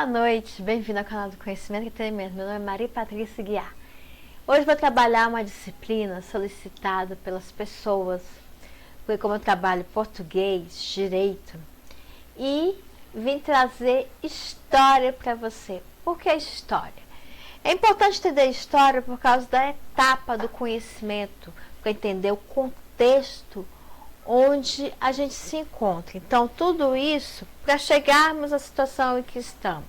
Boa noite, bem-vindo ao canal do Conhecimento e Entretenimento. Meu nome é Maria Patrícia Guiar. Hoje vou trabalhar uma disciplina solicitada pelas pessoas, porque como eu trabalho português, direito, e vim trazer história para você. Por que história? É importante entender história por causa da etapa do conhecimento, para entender o contexto onde a gente se encontra. Então, tudo isso para chegarmos à situação em que estamos.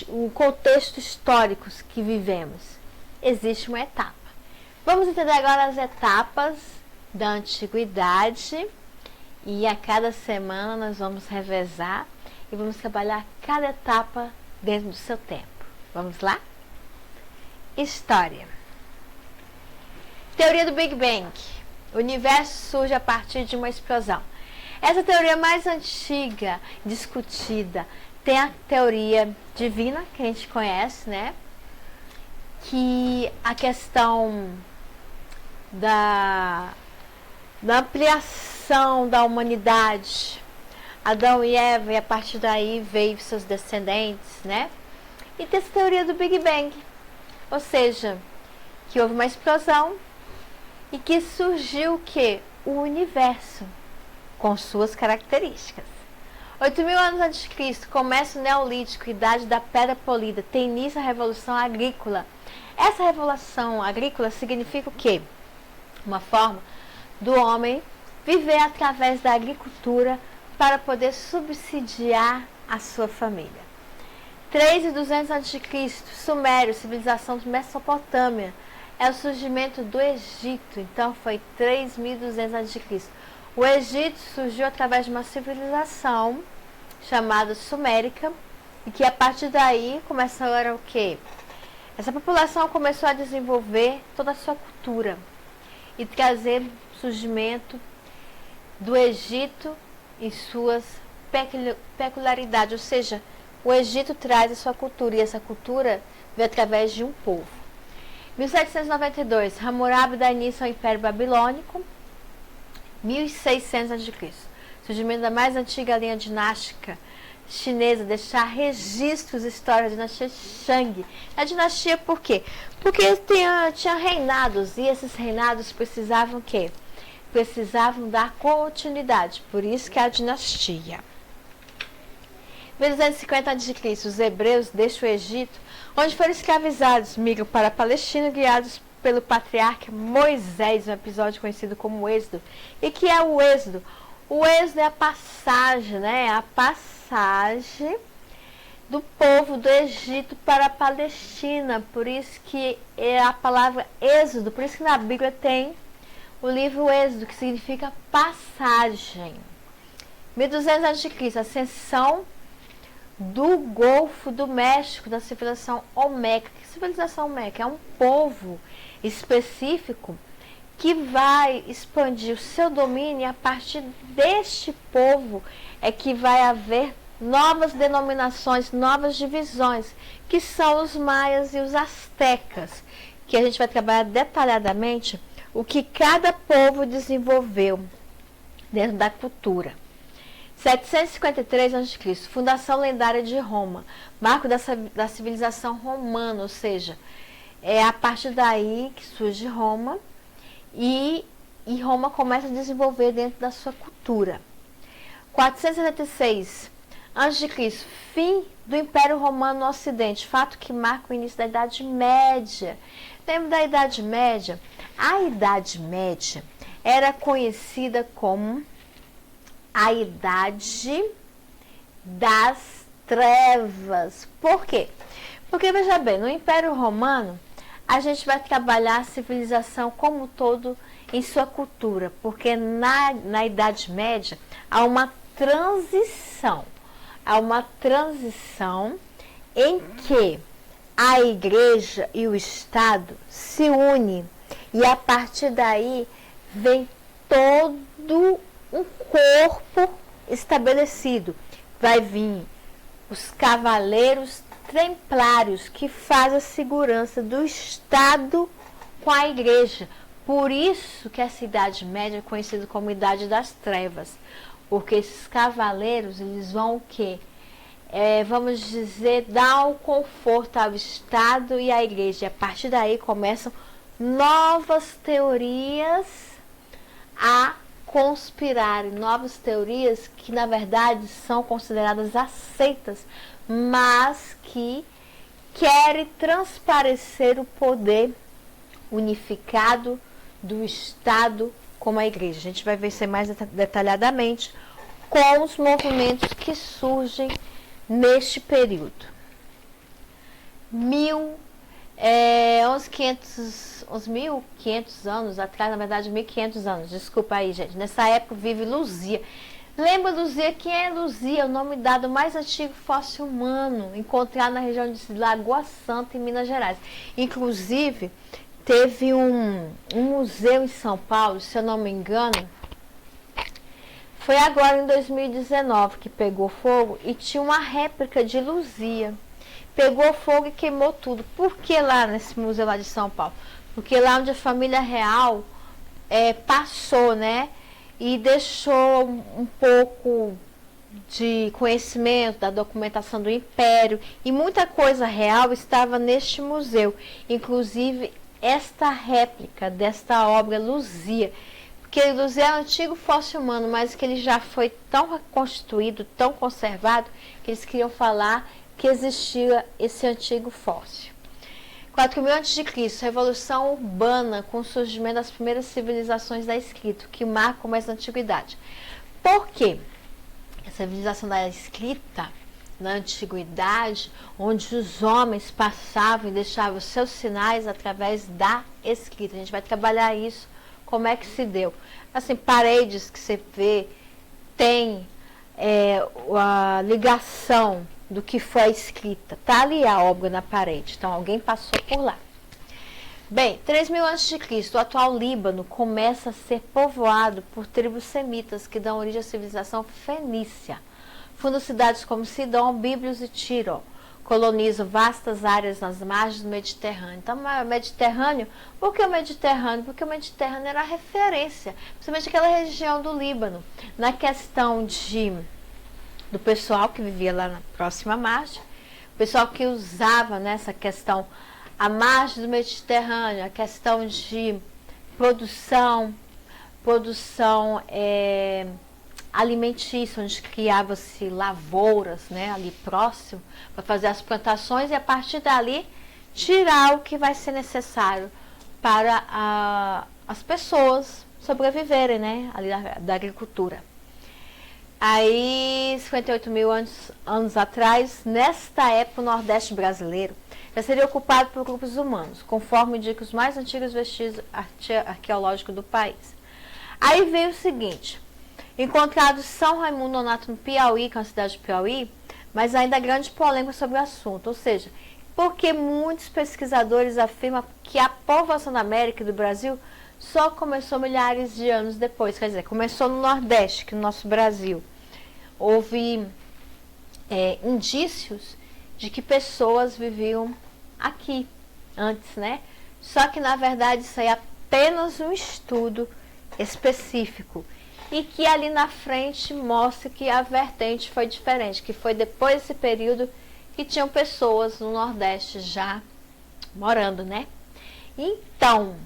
O contexto histórico que vivemos. Existe uma etapa. Vamos entender agora as etapas da antiguidade e a cada semana nós vamos revezar e vamos trabalhar cada etapa dentro do seu tempo. Vamos lá? História. Teoria do Big Bang. O universo surge a partir de uma explosão. Essa teoria mais antiga, discutida, tem a teoria divina, que a gente conhece, né? Que a questão da ampliação da humanidade, Adão e Eva, e a partir daí veio seus descendentes, né? E tem essa teoria do Big Bang, ou seja, que houve uma explosão e que surgiu o quê? O universo, com suas características. 8.000 anos antes de Cristo, começa o Neolítico, idade da pedra polida, tem início a Revolução Agrícola. Essa Revolução Agrícola significa o quê? Uma forma do homem viver através da agricultura para poder subsidiar a sua família. 3.200 a.C., Sumério, civilização de Mesopotâmia, é o surgimento do Egito. Então foi 3.200 a.C. O Egito surgiu através de uma civilização chamada Sumérica, e que a partir daí começou a o quê? Essa população começou a desenvolver toda a sua cultura e trazer o surgimento do Egito e suas peculiaridades, ou seja, o Egito traz a sua cultura, e essa cultura veio através de um povo. 1792, Hammurabi dá início ao Império Babilônico. 1600 a.C., surgimento da mais antiga linha dinástica chinesa, deixar registros históricos da dinastia Shang. A dinastia por quê? Porque tinha reinados, e esses reinados precisavam o quê? Precisavam dar continuidade, por isso que é a dinastia. 1250 a.C., os hebreus deixam o Egito, onde foram escravizados, migram para a Palestina, guiados pelo patriarca Moisés, um episódio conhecido como Êxodo. E que é o Êxodo? O Êxodo é a passagem, né? A passagem do povo do Egito para a Palestina. Por isso que é a palavra Êxodo. Por isso que na Bíblia tem o livro Êxodo, que significa passagem. 1200 a.C., ascensão do Golfo do México, da civilização Olmeca. Que civilização Olmeca? É um povo específico que vai expandir o seu domínio, e a partir deste povo é que vai haver novas denominações, novas divisões, que são os maias e os astecas, que a gente vai trabalhar detalhadamente o que cada povo desenvolveu dentro da cultura. 753 a.C., fundação lendária de Roma, marco da civilização romana, ou seja, é a partir daí que surge Roma, e Roma começa a desenvolver dentro da sua cultura. 476 a.C., fim do Império Romano no Ocidente, fato que marca o início da Idade Média. Lembra da Idade Média? A Idade Média era conhecida como a Idade das Trevas. Por quê? Porque, veja bem, no Império Romano, a gente vai trabalhar a civilização como um todo em sua cultura, porque na Idade Média há uma transição. Há uma transição em que a Igreja e o Estado se unem, e a partir daí vem todo um corpo estabelecido. Vai vir os cavaleiros templários, que fazem a segurança do Estado com a Igreja. Por isso que essa Idade Média é conhecida como Idade das Trevas, porque esses cavaleiros, eles vão o quê? vamos dizer, dá um conforto ao Estado e à Igreja. E a partir daí começam novas teorias a conspirarem, novas teorias que na verdade são consideradas aceitas, mas que querem transparecer o poder unificado do Estado como a Igreja. A gente vai ver isso mais detalhadamente com os movimentos que surgem neste período. 1.500 anos atrás, na verdade 1.500 anos, desculpa aí, gente. Nessa época vive Luzia. Lembra Luzia? Quem é Luzia? O nome dado mais antigo fóssil humano encontrado na região de Lagoa Santa, em Minas Gerais. Inclusive, teve um museu em São Paulo, se eu não me engano, foi agora em 2019 que pegou fogo e tinha uma réplica de Luzia. Pegou fogo e queimou tudo. Por que lá nesse museu lá de São Paulo? Porque lá onde a família real passou, né? E deixou um pouco de conhecimento da documentação do Império. E muita coisa real estava neste museu. Inclusive esta réplica desta obra Luzia. Porque Luzia é um antigo fóssil humano, mas que ele já foi tão reconstruído, tão conservado, que eles queriam falar que existia esse antigo fóssil. 4.000 a.C., Revolução Urbana, com o surgimento das primeiras civilizações da escrita, que marcam mais a antiguidade. Por quê? A civilização da escrita, na antiguidade, onde os homens passavam e deixavam seus sinais através da escrita. A gente vai trabalhar isso, como é que se deu. Assim, paredes que você vê, tem a ligação do que foi a escrita. Está ali a obra na parede. Então, alguém passou por lá. Bem, 3.000 a.C., o atual Líbano começa a ser povoado por tribos semitas que dão origem à civilização fenícia. Fundam cidades como Sidom, Bíblios e Tiro. Colonizam vastas áreas nas margens do Mediterrâneo. Então, o Mediterrâneo, por que o Mediterrâneo? Porque o Mediterrâneo era a referência, principalmente aquela região do Líbano, na questão do pessoal que vivia lá na próxima margem, o pessoal que usava nessa questão a margem do Mediterrâneo, a questão de produção alimentícia, onde criava-se lavouras, né, ali próximo, para fazer as plantações e a partir dali tirar o que vai ser necessário para as pessoas sobreviverem, né, ali da agricultura. Aí, 58.000 anos atrás, nesta época, o Nordeste brasileiro já seria ocupado por grupos humanos, conforme indicam os mais antigos vestígios arqueológicos do país. Aí veio o seguinte: encontrado São Raimundo Nonato no Piauí, que é uma cidade de Piauí, mas ainda há grande polêmica sobre o assunto, ou seja, porque muitos pesquisadores afirmam que a povoação da América e do Brasil só começou milhares de anos depois, quer dizer, começou no Nordeste, que é o nosso Brasil. Houve indícios de que pessoas viviam aqui antes, né? Só que, na verdade, isso aí é apenas um estudo específico. E que ali na frente mostra que a vertente foi diferente, que foi depois desse período que tinham pessoas no Nordeste já morando, né? Então,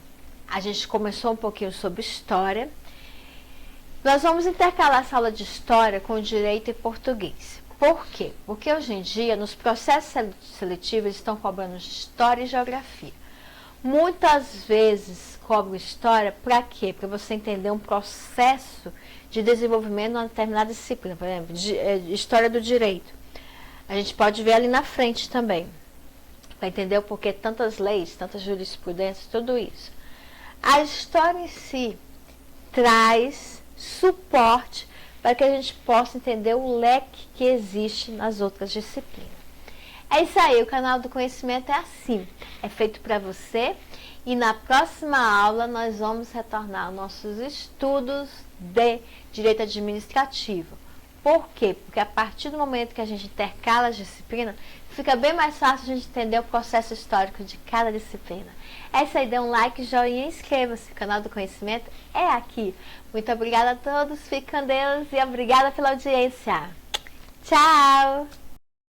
a gente começou um pouquinho sobre história. Nós vamos intercalar essa aula de história com direito e português. Por quê? Porque hoje em dia, nos processos seletivos, estão cobrando história e geografia. Muitas vezes cobram história para quê? Para você entender um processo de desenvolvimento numa determinada disciplina. Por exemplo, história do direito. A gente pode ver ali na frente também, para entender o porquê tantas leis, tantas jurisprudências, tudo isso. A história em si traz suporte para que a gente possa entender o leque que existe nas outras disciplinas. É isso aí, o canal do conhecimento é assim, é feito para você e na próxima aula nós vamos retornar aos nossos estudos de direito administrativo. Por quê? Porque a partir do momento que a gente intercala as disciplinas, fica bem mais fácil a gente entender o processo histórico de cada disciplina. É isso aí, dê um like, joinha e inscreva-se. O canal do conhecimento é aqui. Muito obrigada a todos, fiquem com Deus e obrigada pela audiência. Tchau!